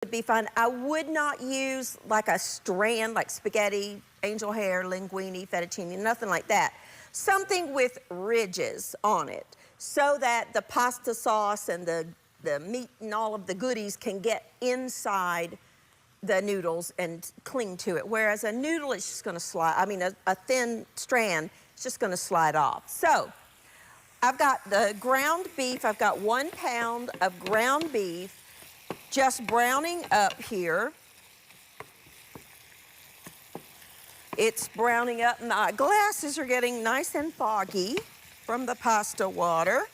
would be fine. I would not use like a strand, like spaghetti, angel hair, linguine, fettuccine, nothing like that. Something with ridges on it so that the pasta sauce and the meat and all of the goodies can get inside the noodles and cling to it. Whereas a noodle is just gonna slide, I mean, a thin strand, it's just gonna slide off. So, I've got the ground beef, I've got 1 pound of ground beef just browning up here. It's browning up, my glasses are getting nice and foggy from the pasta water.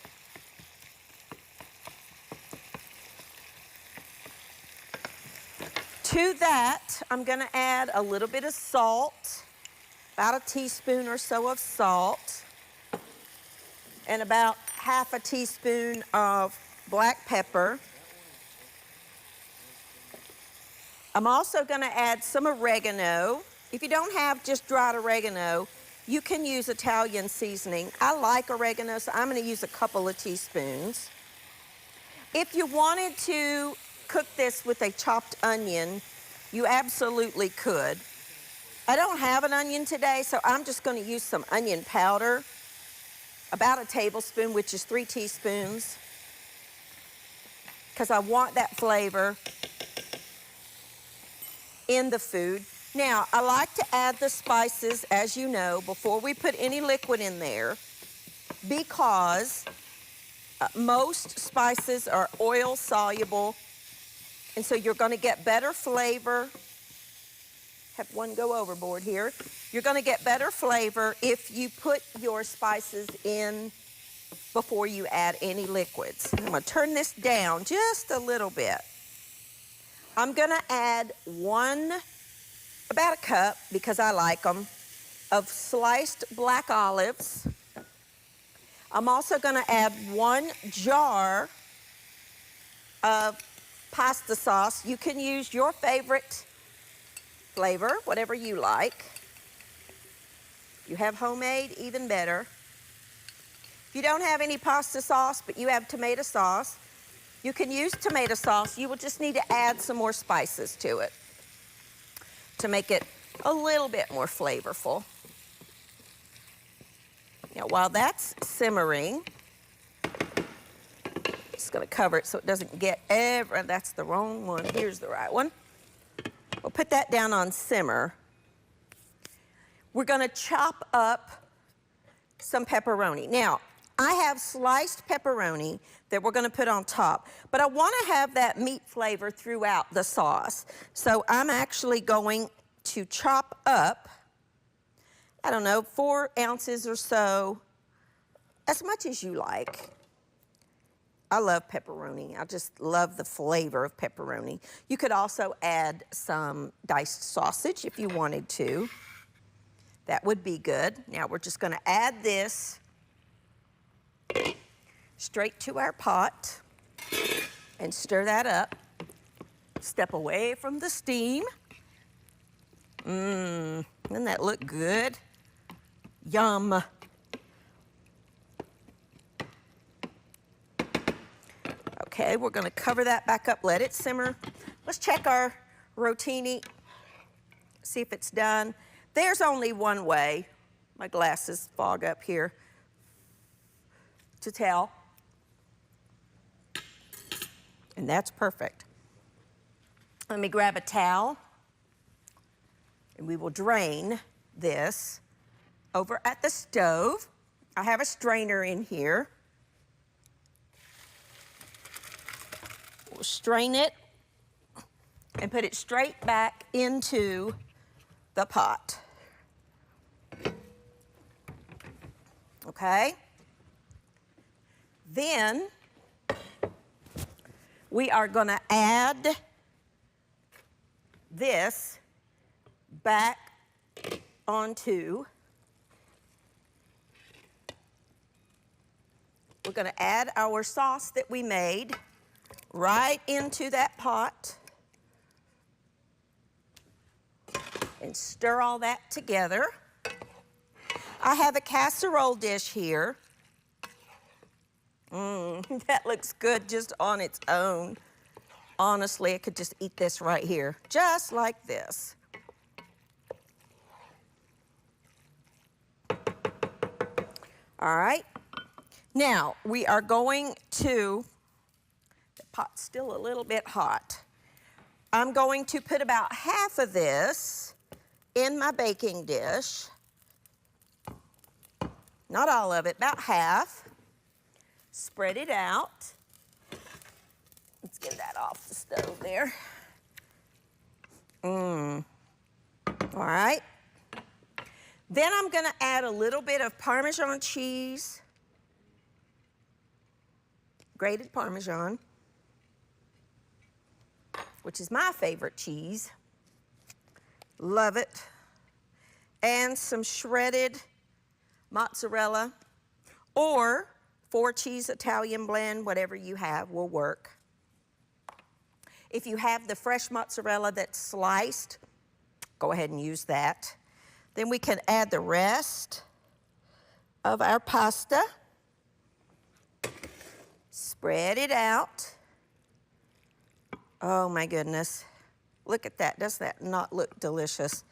To that, I'm gonna add a little bit of salt, about a teaspoon or so of salt, and about half a teaspoon of black pepper. I'm also gonna add some oregano. If you don't have just dried oregano, you can use Italian seasoning. I like oregano, so I'm gonna use a couple of teaspoons. If you wanted to cook this with a chopped onion, you absolutely could. I don't have an onion today, so I'm just gonna use some onion powder, about a tablespoon, which is 3 teaspoons, because I want that flavor in the food. Now, I like to add the spices, as you know, before we put any liquid in there, because most spices are oil soluble, and so you're gonna get better flavor. Have one go overboard here. You're gonna get better flavor if you put your spices in before you add any liquids. I'm gonna turn this down just a little bit. I'm gonna add about a cup, because I like them, of sliced black olives. I'm also gonna add 1 jar of pasta sauce. You can use your favorite flavor, whatever you like. If you have homemade, even better. If you don't have any pasta sauce, but you have tomato sauce, you can use tomato sauce. You will just need to add some more spices to it to make it a little bit more flavorful. Now, while that's simmering, just gonna cover it so it doesn't get that's the wrong one. Here's the right one. We'll put that down on simmer. We're gonna chop up some pepperoni. Now, I have sliced pepperoni that we're gonna put on top, but I wanna have that meat flavor throughout the sauce. So I'm actually going to chop up, I don't know, 4 ounces or so, as much as you like. I love pepperoni. I just love the flavor of pepperoni. You could also add some diced sausage if you wanted to. That would be good. Now we're just gonna add this straight to our pot and stir that up. Step away from the steam. Doesn't that look good? Yum. Okay, we're gonna cover that back up, let it simmer. Let's check our rotini, see if it's done. There's only one way, my glasses fog up here, to tell. And that's perfect. Let me grab a towel, and we will drain this over at the stove. I have a strainer in here. We'll strain it and put it straight back into the pot. Okay? Then we are gonna add this back onto, we're gonna add our sauce that we made right into that pot and stir all that together. I have a casserole dish here. That looks good just on its own. honestly, I could just eat this right here, just like this. All right. Now, we are going to, the pot's still a little bit hot. I'm going to put about half of this in my baking dish. Not all of it, about half. Spread it out. Let's get that off the stove there. All right. Then I'm gonna add a little bit of Parmesan cheese, grated Parmesan, which is my favorite cheese. Love it. And some shredded mozzarella or 4-cheese Italian blend, whatever you have will work. If you have the fresh mozzarella that's sliced, go ahead and use that. Then we can add the rest of our pasta. Spread it out. Oh my goodness. Look at that. Does that not look delicious?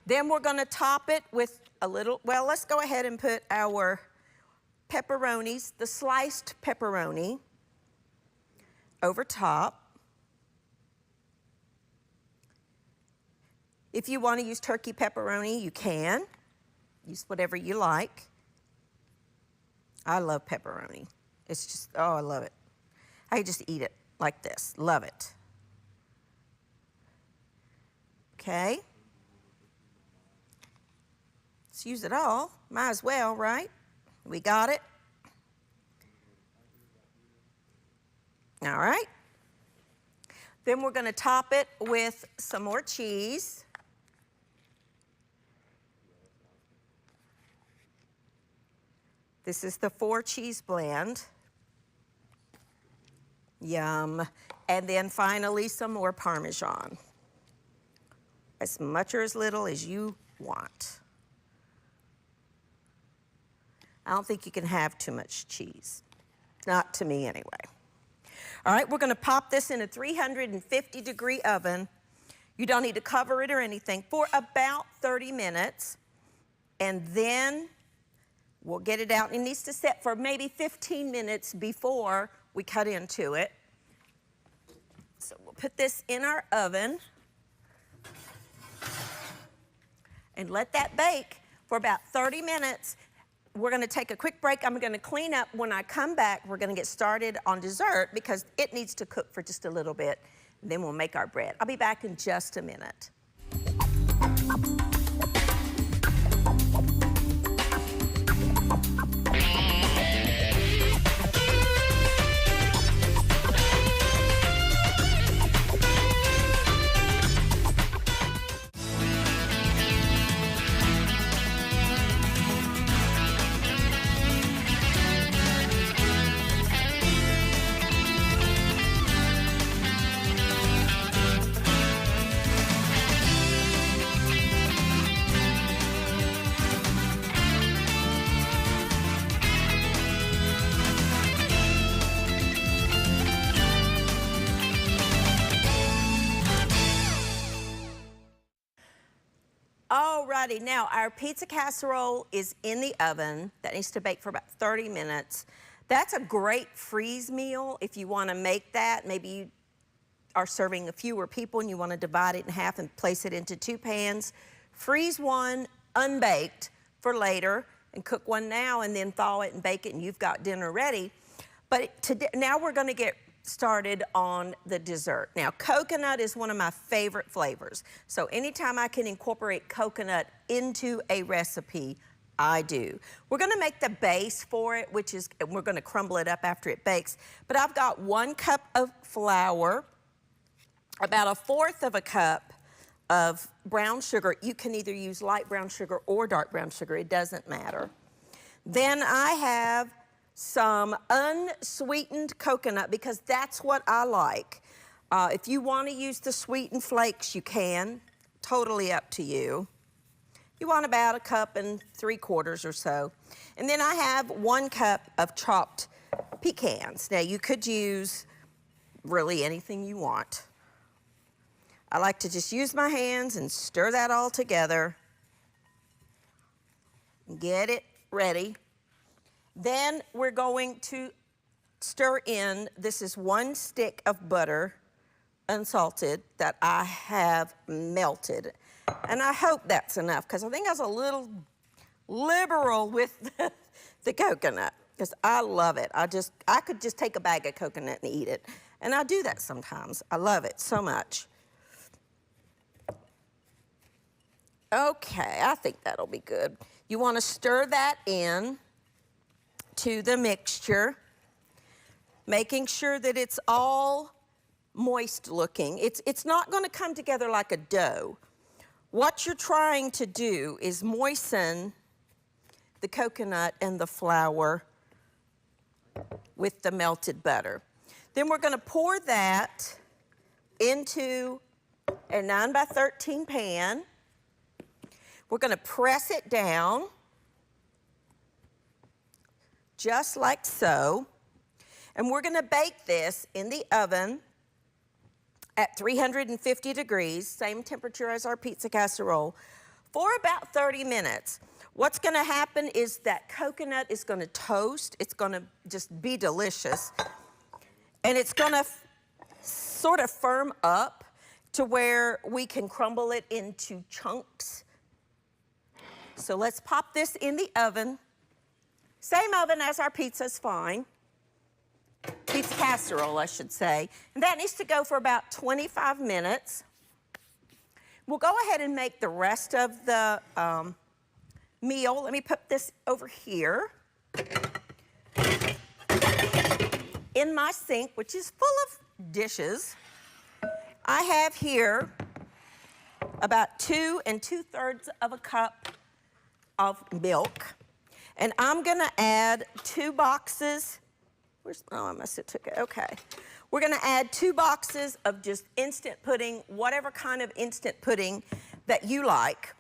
Then we're gonna top it with a little, well, let's go ahead and put our pepperonis, the sliced pepperoni, over top. If you want to use turkey pepperoni, you can. Use whatever you like. I love pepperoni. It's just, oh, I love it. I could just eat it like this. Love it. Okay. Let's use it all. Might as well, right? We got it. All right. Then we're going to top it with some more cheese. This is the 4-cheese blend. Yum. And then finally some more Parmesan. As much or as little as you want. I don't think you can have too much cheese. Not to me anyway. All right, we're gonna pop this in a 350-degree oven. You don't need to cover it or anything for about 30 minutes. And then we'll get it out. It needs to set for maybe 15 minutes before we cut into it. So we'll put this in our oven and let that bake for about 30 minutes. We're gonna take a quick break. I'm gonna clean up. When I come back, we're gonna get started on dessert because it needs to cook for just a little bit. Then we'll make our bread. I'll be back in just a minute. Alrighty, now our pizza casserole is in the oven. That needs to bake for about 30 minutes. That's a great freeze meal if you want to make that. Maybe you are serving a fewer people and you want to divide it in half and place it into 2 pans. Freeze one unbaked for later and cook one now and then thaw it and bake it and you've got dinner ready. But today, now we're going to get started on the dessert. Now, coconut is one of my favorite flavors. So anytime I can incorporate coconut into a recipe, I do. We're gonna make the base for it, which is, we're gonna crumble it up after it bakes. But I've got 1 cup of flour, about 1/4 of a cup of brown sugar. You can either use light brown sugar or dark brown sugar, it doesn't matter. Then I have some unsweetened coconut because that's what I like. If you want to use the sweetened flakes, you can. Totally up to you. You want about 1 3/4 cups or so. And then I have 1 cup of chopped pecans. Now you could use really anything you want. I like to just use my hands and stir that all together. Get it ready. Then we're going to stir in, this is 1 stick of butter, unsalted, that I have melted. And I hope that's enough, because I think I was a little liberal with the coconut, because I love it. I could just take a bag of coconut and eat it. And I do that sometimes. I love it so much. Okay, I think that'll be good. You want to stir that in to the mixture, making sure that it's all moist looking. It's not going to come together like a dough. What you're trying to do is moisten the coconut and the flour with the melted butter. Then we're going to pour that into a 9x13 pan. We're going to press it down, just like so. And we're going to bake this in the oven at 350 degrees, same temperature as our pizza casserole, for about 30 minutes. What's going to happen is that coconut is going to toast. It's going to just be delicious. And it's going to sort of firm up to where we can crumble it into chunks. So let's pop this in the oven. Same oven as our pizza's fine. Pizza casserole, I should say. And that needs to go for about 25 minutes. We'll go ahead and make the rest of the meal. Let me put this over here in my sink, which is full of dishes. I have here about 2 2/3 of a cup of milk. And I'm gonna add 2 boxes. Oh, I must have took it, okay. We're gonna add 2 boxes of just instant pudding, whatever kind of instant pudding that you like.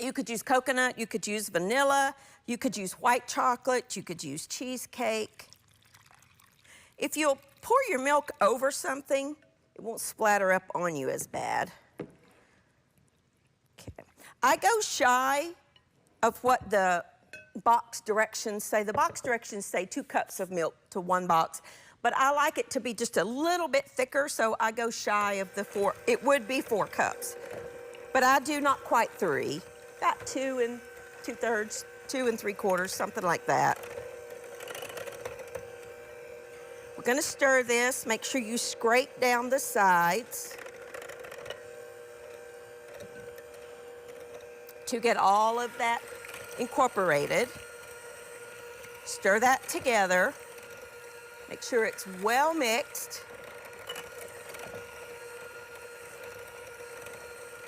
You could use coconut, you could use vanilla, you could use white chocolate, you could use cheesecake. If you'll pour your milk over something, it won't splatter up on you as bad. Okay. I go shy of what the box directions say. The box directions say 2 cups of milk to 1 box, but I like it to be just a little bit thicker, so I go shy of the 4. It would be 4 cups, but I do not quite 3. About 2 2/3, 2 3/4, something like that. We're gonna stir this. Make sure you scrape down the sides to get all of that incorporated. Stir that together. Make sure it's well mixed.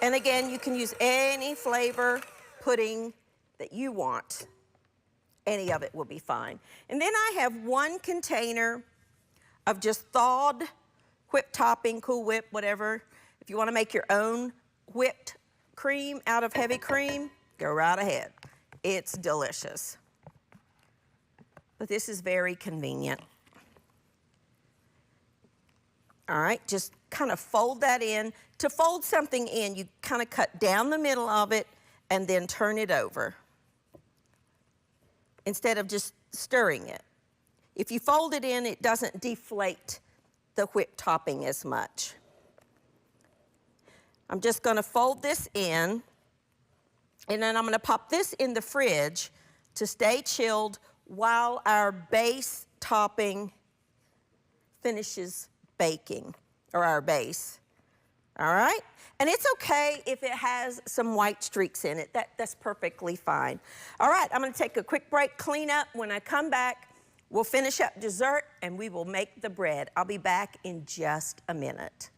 And again, you can use any flavor pudding that you want. Any of it will be fine. And then I have 1 container of just thawed whipped topping, Cool Whip, whatever. If you want to make your own whipped cream out of heavy cream, go right ahead. It's delicious. But this is very convenient. All right, just kind of fold that in. To fold something in, you kind of cut down the middle of it and then turn it over instead of just stirring it. If you fold it in, it doesn't deflate the whipped topping as much. I'm just going to fold this in, and then I'm going to pop this in the fridge to stay chilled while our base topping finishes baking, or our base. All right? And it's okay if it has some white streaks in it. That's perfectly fine. All right, I'm going to take a quick break, clean up. When I come back, we'll finish up dessert and we will make the bread. I'll be back in just a minute.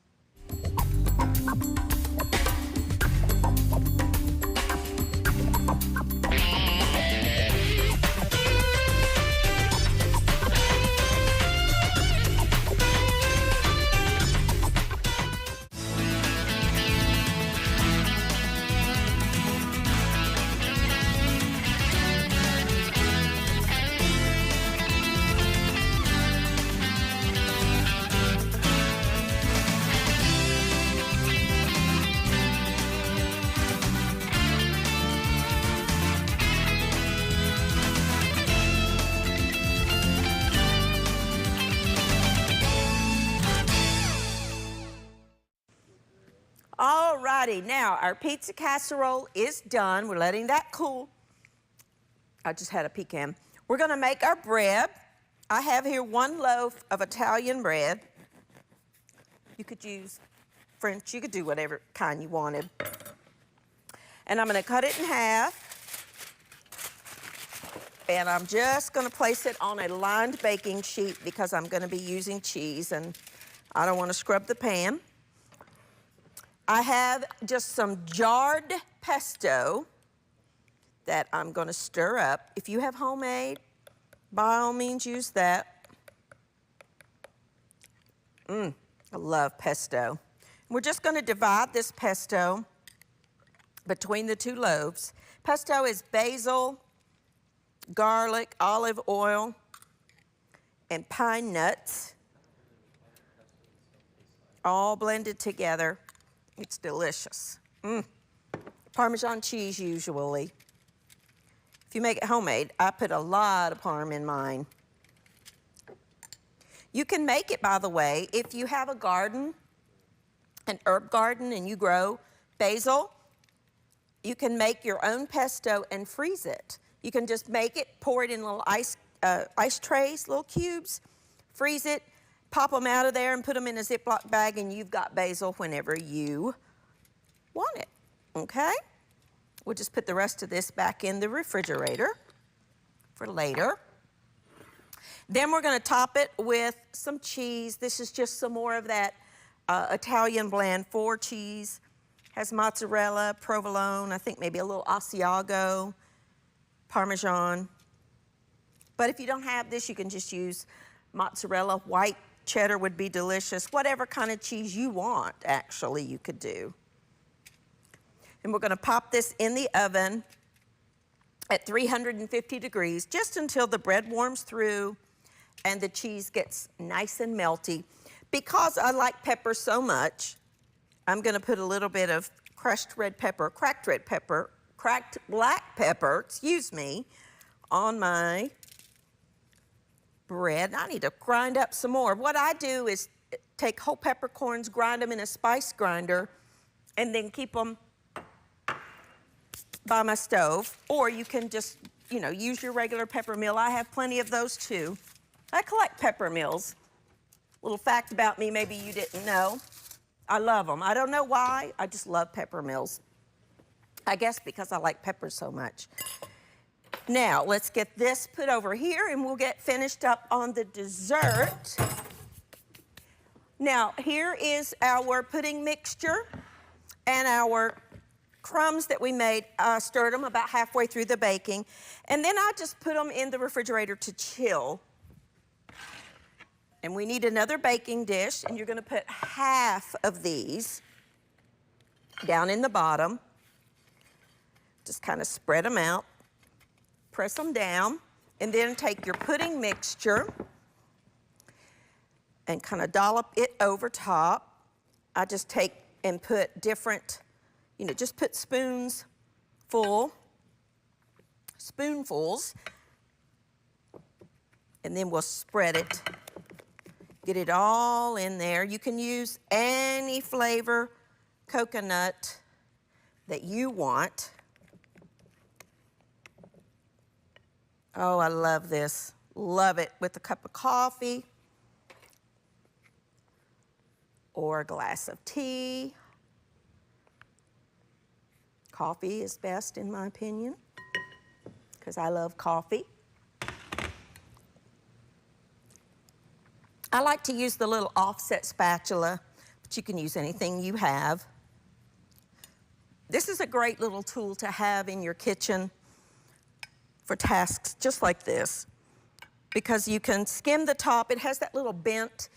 righty, now our pizza casserole is done. We're letting that cool. I just had a pecan. We're gonna make our bread. I have here 1 loaf of Italian bread. You could use French, you could do whatever kind you wanted. And I'm gonna cut it in half. And I'm just gonna place it on a lined baking sheet because I'm gonna be using cheese and I don't wanna scrub the pan. I have just some jarred pesto that I'm gonna stir up. If you have homemade, by all means use that. I love pesto. We're just gonna divide this pesto between the 2 loaves. Pesto is basil, garlic, olive oil, and pine nuts, all blended together. It's delicious. Parmesan cheese usually. If you make it homemade, I put a lot of parm in mine. You can make it, by the way, if you have a garden, an herb garden, and you grow basil, you can make your own pesto and freeze it. You can just make it, pour it in little ice trays, little cubes, freeze it, pop them out of there and put them in a Ziploc bag, and you've got basil whenever you want it, okay? We'll just put the rest of this back in the refrigerator for later. Then we're gonna top it with some cheese. This is just some more of that Italian blend, 4 cheese. Has mozzarella, provolone, I think maybe a little Asiago, Parmesan. But if you don't have this, you can just use mozzarella. White cheddar would be delicious. Whatever kind of cheese you want, actually, you could do. And we're gonna pop this in the oven at 350 degrees, just until the bread warms through and the cheese gets nice and melty. Because I like pepper so much, I'm gonna put a little bit of cracked black pepper, excuse me, on my bread. I need to grind up some more. What I do is take whole peppercorns, grind them in a spice grinder, and then keep them by my stove. Or you can just, you know, use your regular pepper mill. I have plenty of those too. I collect pepper mills. Little fact about me, maybe you didn't know. I love them. I don't know why, I just love pepper mills. I guess because I like peppers so much. Now, let's get this put over here and we'll get finished up on the dessert. Now, here is our pudding mixture and our crumbs that we made. I stirred them about halfway through the baking, and then I just put them in the refrigerator to chill. And we need another baking dish, and you're gonna put half of these down in the bottom. Just kind of spread them out, press them down, and then take your pudding mixture and kind of dollop it over top. I just take and put different, you know, just put spoonfuls, and then we'll spread it. Get it all in there. You can use any flavor coconut that you want. Oh, I love this. Love it with a cup of coffee or a glass of tea. Coffee is best in my opinion because I love coffee. I like to use the little offset spatula, but you can use anything you have. This is a great little tool to have in your kitchen for tasks just like this, because you can skim the top. It has that little bent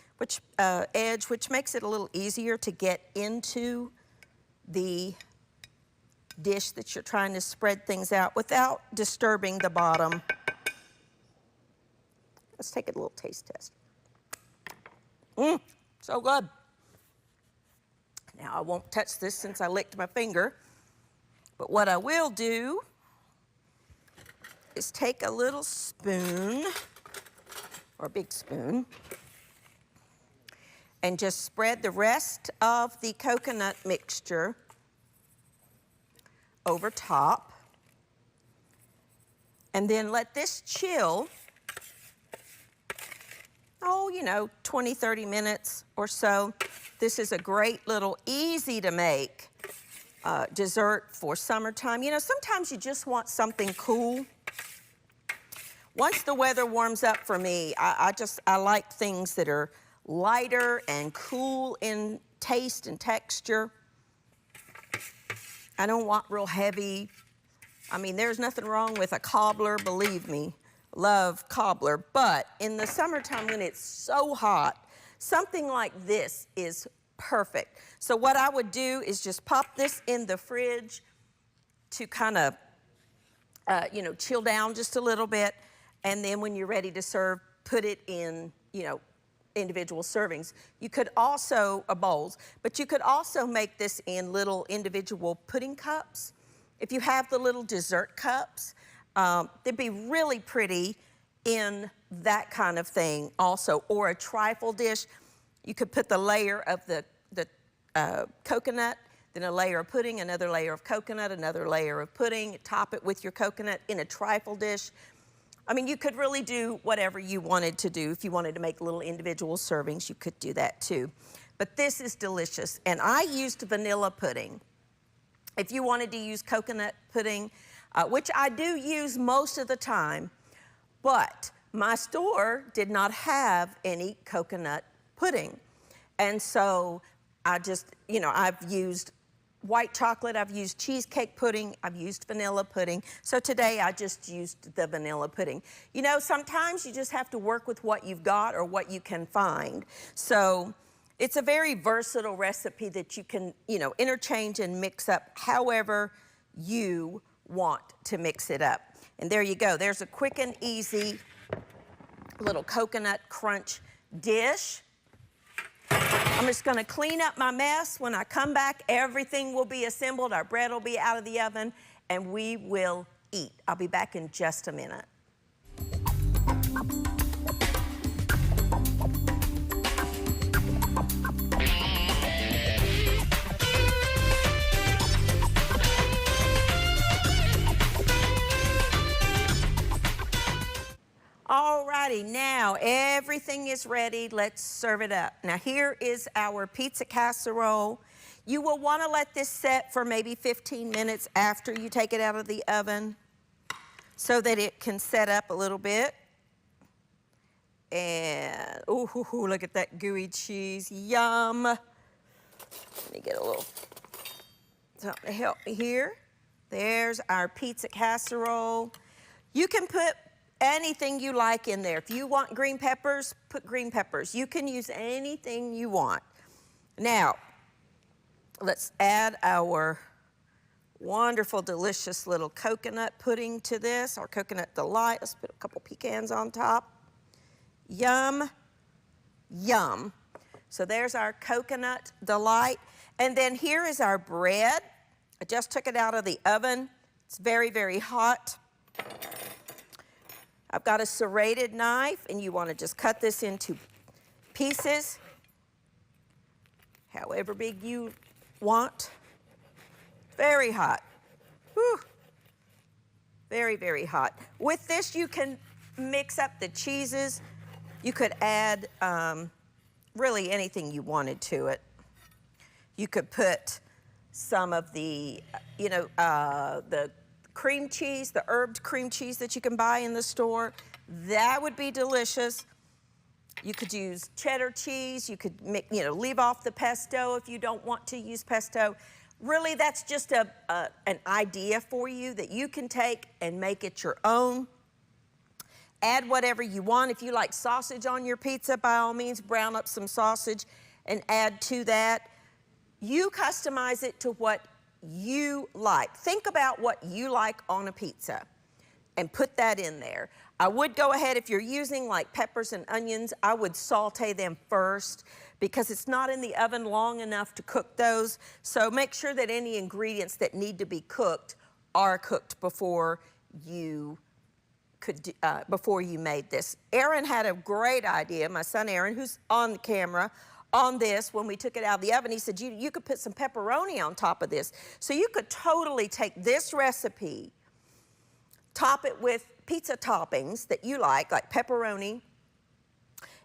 edge, which makes it a little easier to get into the dish that you're trying to spread things out without disturbing the bottom. Let's take a little taste test. So good. Now I won't touch this since I licked my finger, but what I will do is take a little spoon, or a big spoon, and just spread the rest of the coconut mixture over top. And then let this chill, oh, you know, 20, 30 minutes or so. This is a great little easy to make dessert for summertime. You know, sometimes you just want something cool. Once the weather warms up for me, I like things that are lighter and cool in taste and texture. I don't want real heavy. I mean, there's nothing wrong with a cobbler, believe me. Love cobbler, but in the summertime when it's so hot, something like this is perfect. So what I would do is just pop this in the fridge to kind of, you know, chill down just a little bit. And then when you're ready to serve, put it in, you know, individual servings. You could also, bowls, but you could also make this in little individual pudding cups. If you have the little dessert cups, they'd be really pretty in that kind of thing also. Or a trifle dish, you could put the layer of the coconut, then a layer of pudding, another layer of coconut, another layer of pudding, top it with your coconut in a trifle dish. I mean, you could really do whatever you wanted to do. If you wanted to make little individual servings, you could do that too. But this is delicious, and I used vanilla pudding. If you wanted to use coconut pudding, which I do use most of the time, but my store did not have any coconut pudding. And so I just, you know, I've used white chocolate, I've used cheesecake pudding, I've used vanilla pudding. So today I just used the vanilla pudding. You know, sometimes you just have to work with what you've got or what you can find. So it's a very versatile recipe that you can, you know, interchange and mix up however you want to mix it up. And there you go. There's a quick and easy little coconut crunch dish. I'm just gonna clean up my mess. When I come back, everything will be assembled, our bread will be out of the oven, and we will eat. I'll be back in just a minute. Alrighty, now everything is ready. Let's serve it up. Now here is our pizza casserole. You will want to let this set for maybe 15 minutes after you take it out of the oven so that it can set up a little bit. And, ooh, look at that gooey cheese, yum. Let me get a little something to help me here. There's our pizza casserole. You can put anything you like in there. If you want green peppers, put green peppers. You can use anything you want. Now, let's add our wonderful, delicious little coconut pudding to this, our coconut delight. Let's put a couple pecans on top. Yum, yum. So there's our coconut delight. And then here is our bread. I just took it out of the oven. It's very, very hot. I've got a serrated knife, and you want to just cut this into pieces, however big you want. Very hot. Whew. Very, very hot. With this, you can mix up the cheeses. You could add really anything you wanted to it. You could put some of the, you know, the cream cheese, the herbed cream cheese that you can buy in the store. That would be delicious. You could use cheddar cheese. You could, you know, leave off the pesto if you don't want to use pesto. Really, that's just an idea for you that you can take and make it your own. Add whatever you want. If you like sausage on your pizza, by all means, brown up some sausage and add to that. You customize it to what you like. Think about what you like on a pizza and put that in there. I would go ahead, if you're using like peppers and onions, I would saute them first because it's not in the oven long enough to cook those. So make sure that any ingredients that need to be cooked are cooked before you made this. Aaron had a great idea, my son Aaron, who's on the camera on this when we took it out of the oven. He said, you could put some pepperoni on top of this. So you could totally take this recipe, top it with pizza toppings that you like pepperoni,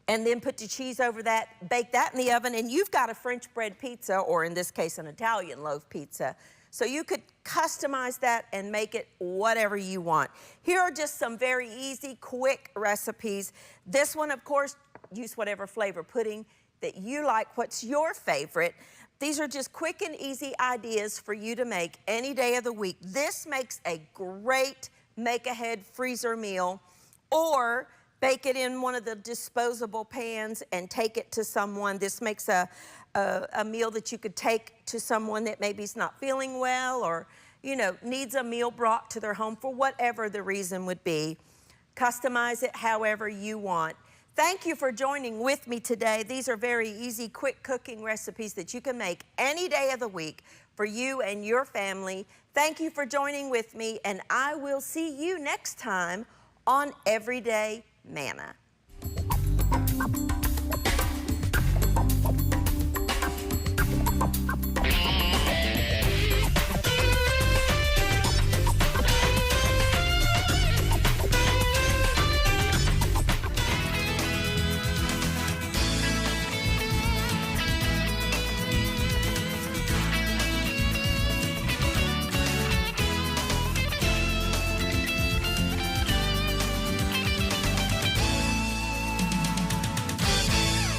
and then put the cheese over that, bake that in the oven, and you've got a French bread pizza, or in this case, an Italian loaf pizza. So you could customize that and make it whatever you want. Here are just some very easy, quick recipes. This one, of course, use whatever flavor pudding that you like. What's your favorite? These are just quick and easy ideas for you to make any day of the week. This makes a great make-ahead freezer meal, or bake it in one of the disposable pans and take it to someone. This makes a meal that you could take to someone that maybe is not feeling well, or, you know, needs a meal brought to their home for whatever the reason would be. Customize it however you want. Thank you for joining with me today. These are very easy, quick cooking recipes that you can make any day of the week for you and your family. Thank you for joining with me, and I will see you next time on Everyday Manna.